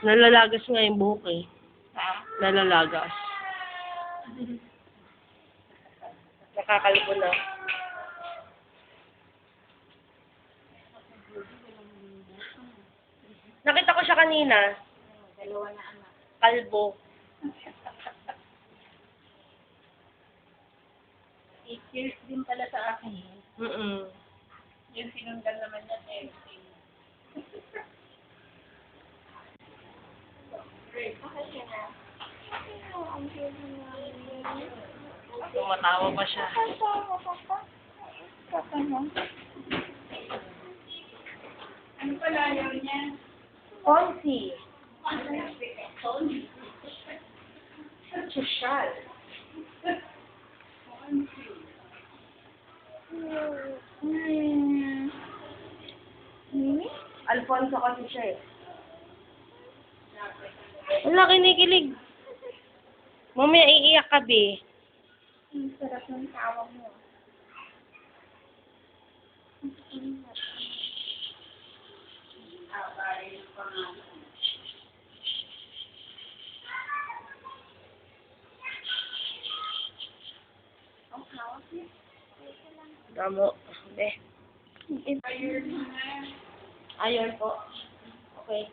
Nalalagas nga yung buhok eh. Ha? Nalalagas. Nakakalbo na. Nakita ko siya kanina. Dalawa na anak. Kalbo. 8 years din pala sa akin. Mm-mm. Yung sinundan naman niya, 30. Tumatawa pa siya. Ano pala yun niya? Fonzie. Social. Alfonso kasi siya eh. Wala, kinikilig. Mamaya iiyak ka, be. Ang sarap ng tawa mo. Damo. Be. Ayun po. Okay.